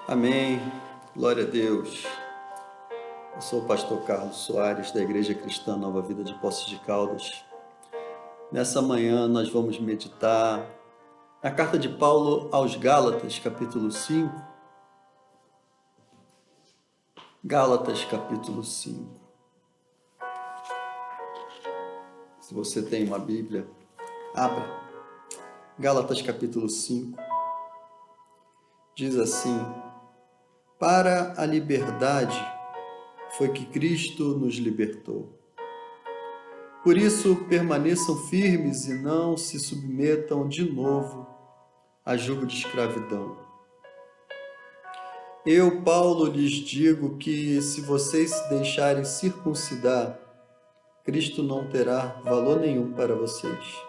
Amém. Glória a Deus. Eu sou o pastor Carlos Soares, da Igreja Cristã Nova Vida de Poços de Caldas. Nessa manhã nós vamos meditar na carta de Paulo aos Gálatas, capítulo 5. Gálatas, capítulo 5. Se você tem uma Bíblia, abra. Gálatas, capítulo 5. Diz assim: para a liberdade foi que Cristo nos libertou. Por isso, permaneçam firmes e não se submetam de novo a jugo de escravidão. Eu, Paulo, lhes digo que se vocês se deixarem circuncidar, Cristo não terá valor nenhum para vocês.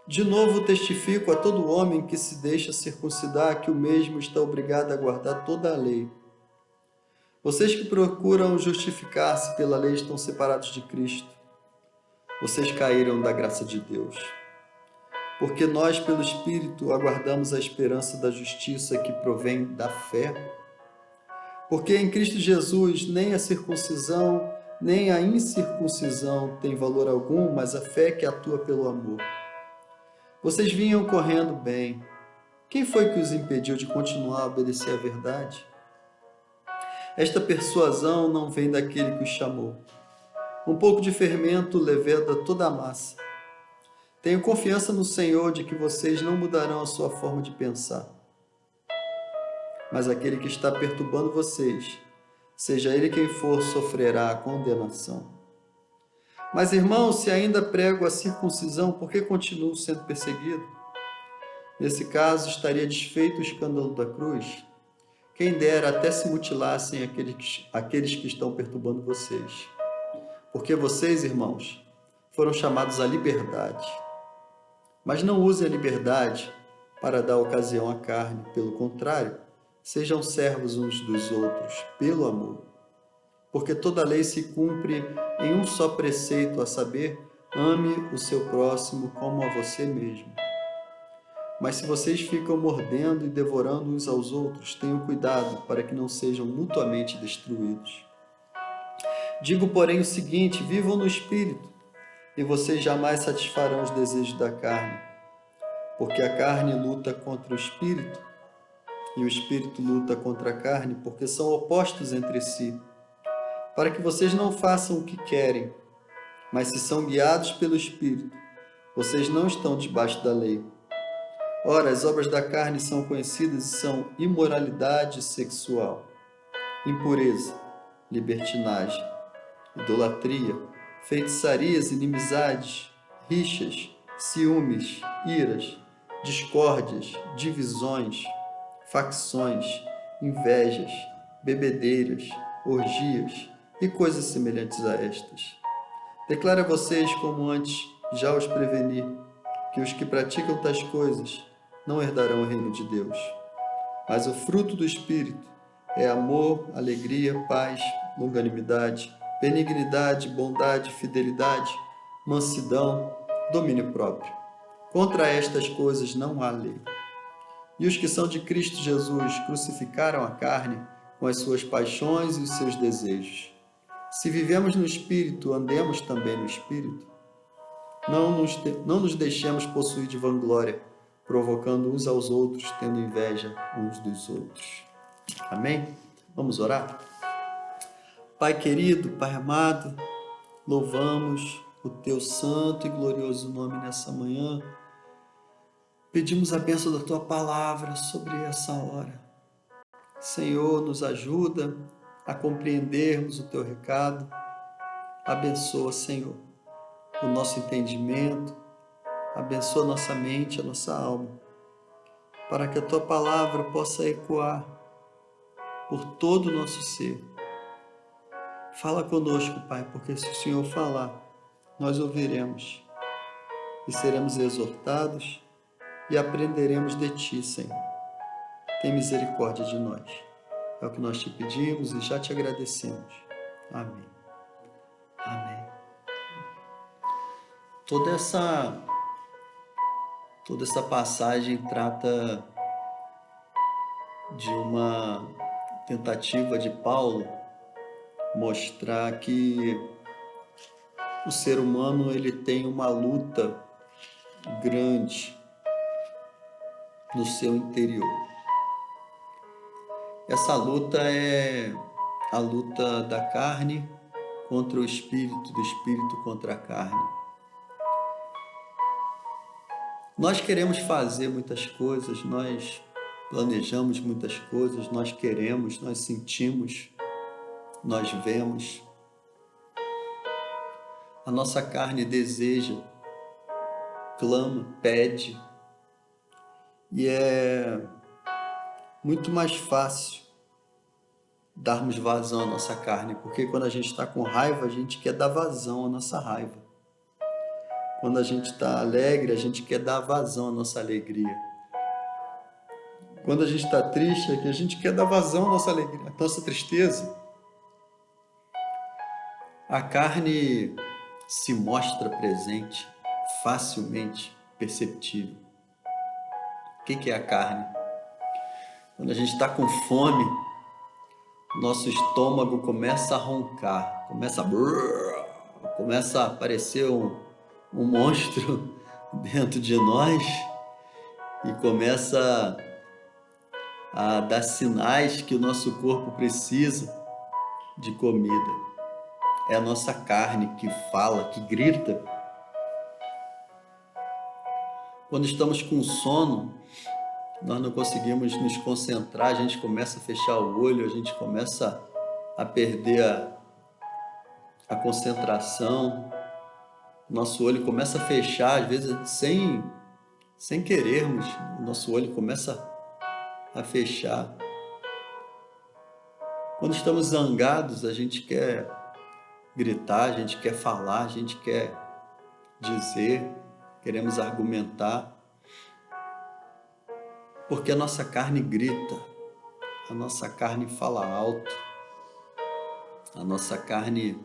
De novo testifico a todo homem que se deixa circuncidar que o mesmo está obrigado a guardar toda a lei. Vocês que procuram justificar-se pela lei estão separados de Cristo. Vocês caíram da graça de Deus. Porque nós, pelo Espírito, aguardamos a esperança da justiça que provém da fé. Porque em Cristo Jesus nem a circuncisão, nem a incircuncisão tem valor algum, mas a fé que atua pelo amor. Vocês vinham correndo bem. Quem foi que os impediu de continuar a obedecer à verdade? Esta persuasão não vem daquele que os chamou. Um pouco de fermento leveda toda a massa. Tenho confiança no Senhor de que vocês não mudarão a sua forma de pensar. Mas aquele que está perturbando vocês, seja ele quem for, sofrerá a condenação. Mas, irmãos, se ainda prego a circuncisão, por que continuo sendo perseguido? Nesse caso, estaria desfeito o escândalo da cruz. Quem dera até se mutilassem aqueles que estão perturbando vocês. Porque vocês, irmãos, foram chamados à liberdade. Mas não usem a liberdade para dar ocasião à carne. Pelo contrário, sejam servos uns dos outros, pelo amor. Porque toda lei se cumpre em um só preceito, a saber, ame o seu próximo como a você mesmo. Mas se vocês ficam mordendo e devorando uns aos outros, tenham cuidado para que não sejam mutuamente destruídos. Digo, porém, o seguinte: vivam no Espírito, e vocês jamais satisfarão os desejos da carne. Porque a carne luta contra o Espírito, e o Espírito luta contra a carne, porque são opostos entre si, para que vocês não façam o que querem. Mas se são guiados pelo Espírito, vocês não estão debaixo da lei. Ora, as obras da carne são conhecidas e são imoralidade sexual, impureza, libertinagem, idolatria, feitiçarias, inimizades, rixas, ciúmes, iras, discórdias, divisões, facções, invejas, bebedeiras, orgias e coisas semelhantes a estas. Declaro a vocês, como antes já os preveni, que os que praticam tais coisas não herdarão o reino de Deus. Mas o fruto do Espírito é amor, alegria, paz, longanimidade, benignidade, bondade, fidelidade, mansidão, domínio próprio. Contra estas coisas não há lei. E os que são de Cristo Jesus crucificaram a carne com as suas paixões e os seus desejos. Se vivemos no Espírito, andemos também no Espírito. Não nos deixemos possuir de vanglória, provocando uns aos outros, tendo inveja uns dos outros. Amém? Vamos orar? Pai querido, Pai amado, louvamos o Teu santo e glorioso nome nessa manhã. Pedimos a bênção da Tua palavra sobre essa hora. Senhor, nos ajuda a compreendermos o Teu recado. Abençoa, Senhor, o nosso entendimento. Abençoa nossa mente, a nossa alma, para que a Tua palavra possa ecoar por todo o nosso ser. Fala conosco, Pai, porque se o Senhor falar, nós ouviremos e seremos exortados e aprenderemos de Ti, Senhor. Tem misericórdia de nós. É o que nós Te pedimos e já Te agradecemos. Amém. Amém. Toda essa passagem trata de uma tentativa de Paulo mostrar que o ser humano ele tem uma luta grande no seu interior. Essa luta é a luta da carne contra o espírito, do espírito contra a carne. Nós queremos fazer muitas coisas, nós planejamos muitas coisas, nós queremos, nós sentimos, nós vemos. A nossa carne deseja, clama, pede, e é muito mais fácil darmos vazão à nossa carne, porque quando a gente está com raiva, a gente quer dar vazão à nossa raiva. Quando a gente está alegre, a gente quer dar vazão à nossa alegria. Quando a gente está triste, a gente quer dar vazão à nossa alegria, à nossa tristeza. A carne se mostra presente, facilmente perceptível. O que é a carne? Quando a gente está com fome, nosso estômago começa a roncar, começa a aparecer um monstro dentro de nós e começa a dar sinais que o nosso corpo precisa de comida. É a nossa carne que fala, que grita. Quando estamos com sono, nós não conseguimos nos concentrar, a gente começa a fechar o olho, a gente começa a perder a concentração, nosso olho começa a fechar, às vezes sem querermos, o nosso olho começa a fechar. Quando estamos zangados, a gente quer gritar, a gente quer falar, a gente quer dizer, queremos argumentar, porque a nossa carne grita, a nossa carne fala alto, a nossa carne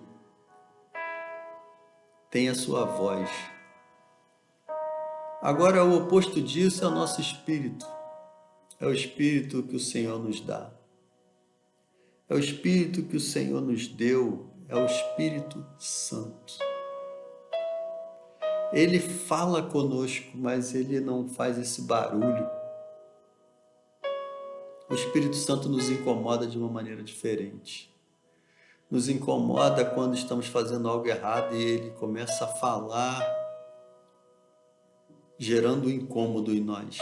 tem a sua voz. Agora, o oposto disso é o nosso espírito. É o espírito que o Senhor nos dá. É o espírito que o Senhor nos deu. É o Espírito Santo. Ele fala conosco, mas ele não faz esse barulho. O Espírito Santo nos incomoda de uma maneira diferente. Nos incomoda quando estamos fazendo algo errado e ele começa a falar, gerando um incômodo em nós.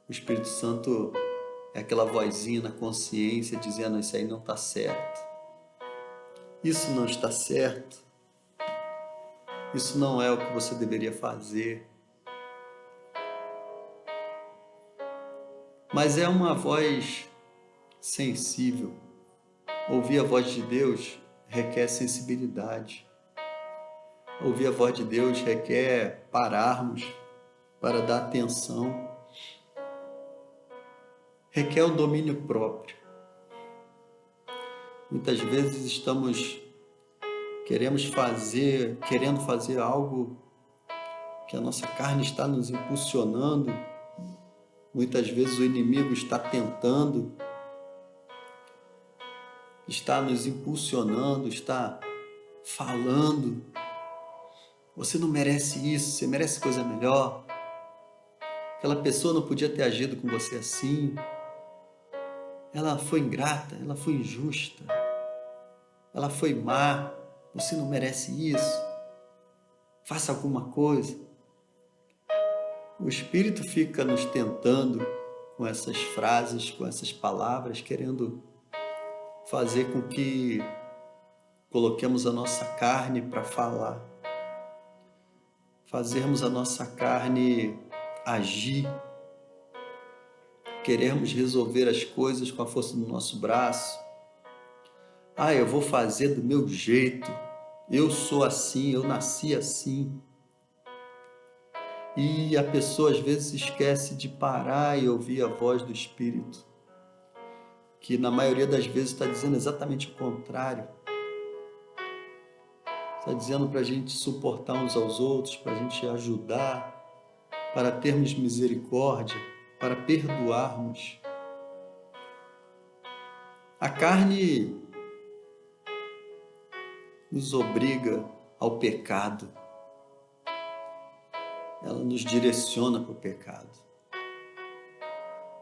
O Espírito Santo é aquela vozinha na consciência dizendo: isso aí não está certo. Isso não está certo. Isso não é o que você deveria fazer. Mas é uma voz sensível. Ouvir a voz de Deus requer sensibilidade. Ouvir a voz de Deus requer pararmos para dar atenção. Requer o domínio próprio. Muitas vezes estamos querendo fazer algo que a nossa carne está nos impulsionando. Muitas vezes o inimigo está tentando, está nos impulsionando, está falando: você não merece isso, você merece coisa melhor. Aquela pessoa não podia ter agido com você assim. Ela foi ingrata, ela foi injusta, ela foi má, você não merece isso. Faça alguma coisa. O Espírito fica nos tentando com essas frases, com essas palavras, querendo fazer com que coloquemos a nossa carne para falar, fazermos a nossa carne agir, queremos resolver as coisas com a força do nosso braço. Eu vou fazer do meu jeito, eu sou assim, eu nasci assim. E a pessoa às vezes esquece de parar e ouvir a voz do Espírito, que na maioria das vezes está dizendo exatamente o contrário. Está dizendo para a gente suportar uns aos outros, para a gente ajudar, para termos misericórdia, para perdoarmos. A carne nos obriga ao pecado. Ela nos direciona para o pecado.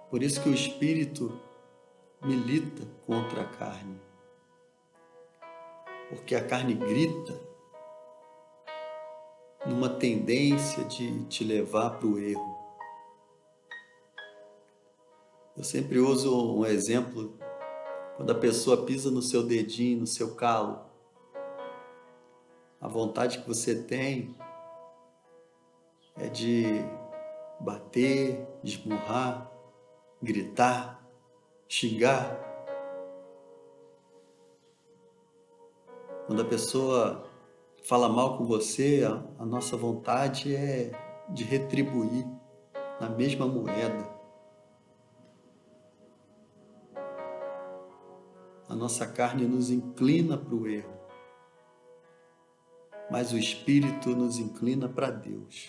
Por isso que o Espírito milita contra a carne. Porque a carne grita numa tendência de te levar para o erro. Eu sempre uso um exemplo, quando a pessoa pisa no seu dedinho, no seu calo, a vontade que você tem é de bater, esmurrar, gritar, xingar. Quando a pessoa fala mal com você, a nossa vontade é de retribuir na mesma moeda. A nossa carne nos inclina para o erro, mas o Espírito nos inclina para Deus.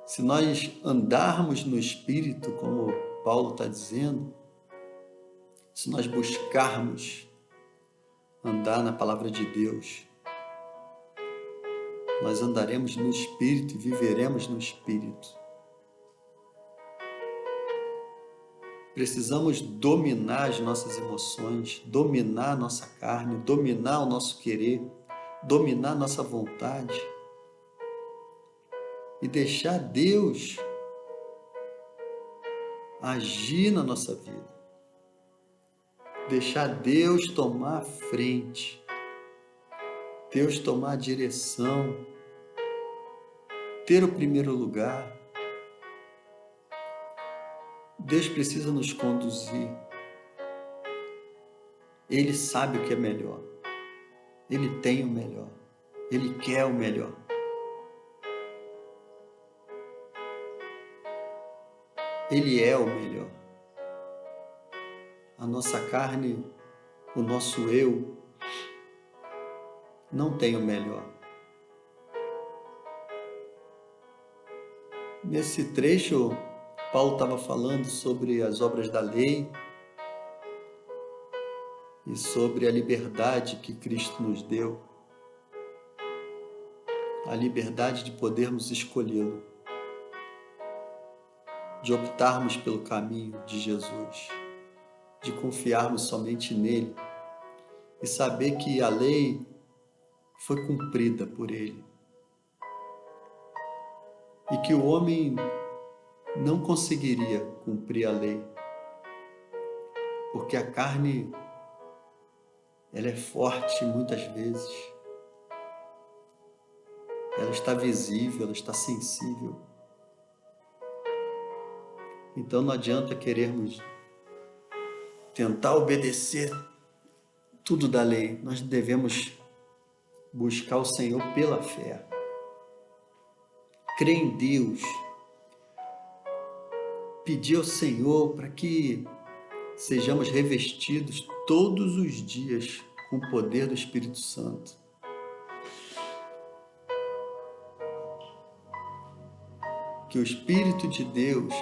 Se nós andarmos no Espírito, como Paulo está dizendo, se nós buscarmos andar na palavra de Deus, nós andaremos no Espírito e viveremos no Espírito. Precisamos dominar as nossas emoções, dominar a nossa carne, dominar o nosso querer, dominar a nossa vontade e deixar Deus agir na nossa vida. Deixar Deus tomar a frente, Deus tomar a direção, ter o primeiro lugar. Deus precisa nos conduzir. Ele sabe o que é melhor. Ele tem o melhor. Ele quer o melhor. Ele é o melhor. A nossa carne, o nosso eu, não tem o melhor. Nesse trecho, Paulo estava falando sobre as obras da lei e sobre a liberdade que Cristo nos deu, a liberdade de podermos escolhê-lo, de optarmos pelo caminho de Jesus, de confiarmos somente nele e saber que a lei foi cumprida por ele e que o homem não conseguiria cumprir a lei, porque a carne ela é forte muitas vezes, ela está visível, ela está sensível. Então não adianta querermos tentar obedecer tudo da lei. Nós devemos buscar o Senhor pela fé. Crer em Deus. Pedir ao Senhor para que sejamos revestidos todos os dias com o poder do Espírito Santo. Que o Espírito de Deus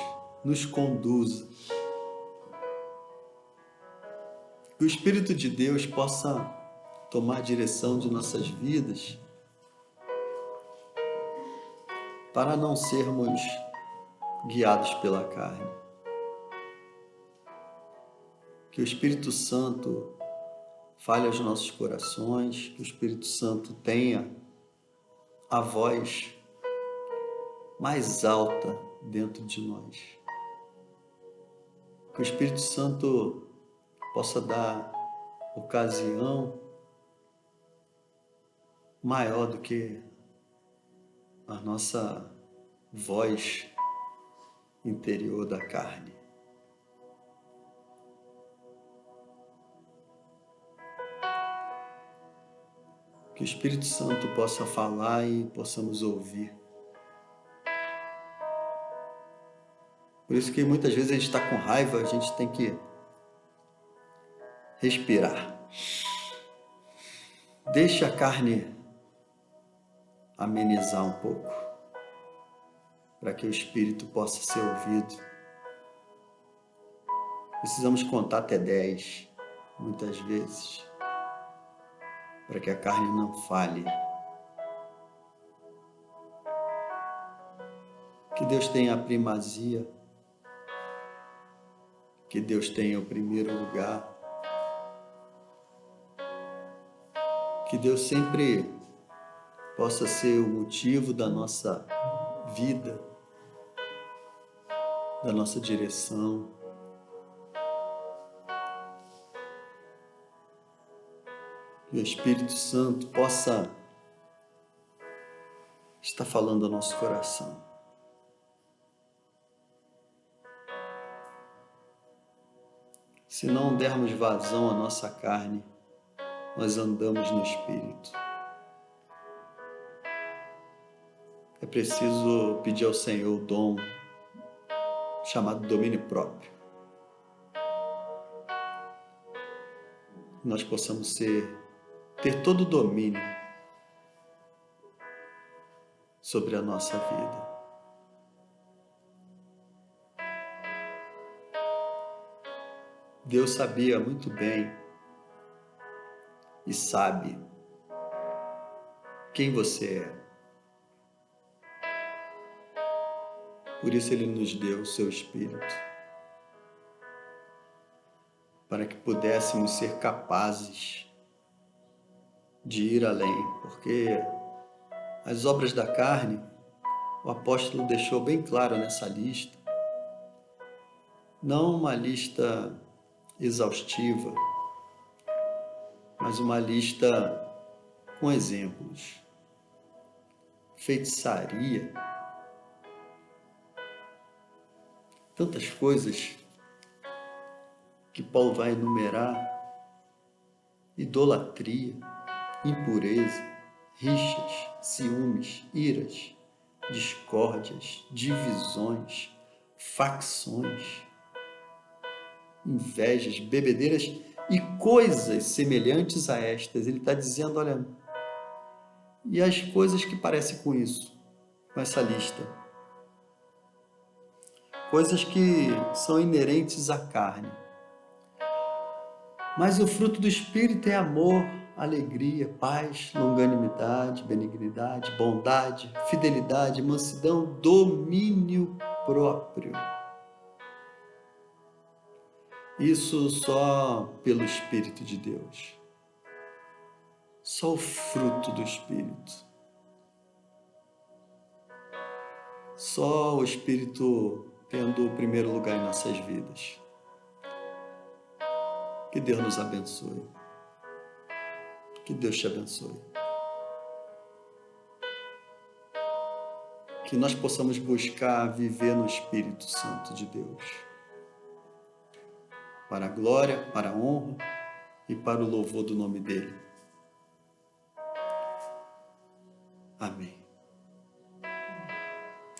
nos conduza. Que o Espírito de Deus possa tomar a direção de nossas vidas para não sermos guiados pela carne. Que o Espírito Santo fale aos nossos corações, que o Espírito Santo tenha a voz mais alta dentro de nós. Que o Espírito Santo possa dar ocasião maior do que a nossa voz interior da carne. Que o Espírito Santo possa falar e possamos ouvir. Por isso que muitas vezes a gente está com raiva, a gente tem que respirar. Deixa a carne amenizar um pouco, para que o Espírito possa ser ouvido. Precisamos contar até 10, muitas vezes, para que a carne não falhe. Que Deus tenha a primazia, que Deus tenha o primeiro lugar, que Deus sempre possa ser o motivo da nossa vida, da nossa direção. Que o Espírito Santo possa estar falando ao nosso coração. Se não dermos vazão à nossa carne, nós andamos no Espírito. É preciso pedir ao Senhor o dom chamado domínio próprio. Que nós possamos ter todo o domínio sobre a nossa vida. Deus sabia muito bem e sabe quem você é. Por isso Ele nos deu o seu Espírito, para que pudéssemos ser capazes de ir além, porque as obras da carne, o apóstolo deixou bem claro nessa lista, não uma lista exaustiva, mas uma lista com exemplos. Feitiçaria, tantas coisas que Paulo vai enumerar: idolatria, impureza, rixas, ciúmes, iras, discórdias, divisões, facções, invejas, bebedeiras e coisas semelhantes a estas. Ele está dizendo, olha, e as coisas que parecem com isso, com essa lista? Coisas que são inerentes à carne. Mas o fruto do Espírito é amor, alegria, paz, longanimidade, benignidade, bondade, fidelidade, mansidão, domínio próprio. Isso só pelo Espírito de Deus. Só o fruto do Espírito. Só o Espírito tendo o primeiro lugar em nossas vidas. Que Deus nos abençoe. Que Deus te abençoe. Que nós possamos buscar viver no Espírito Santo de Deus. Para a glória, para a honra e para o louvor do nome dEle.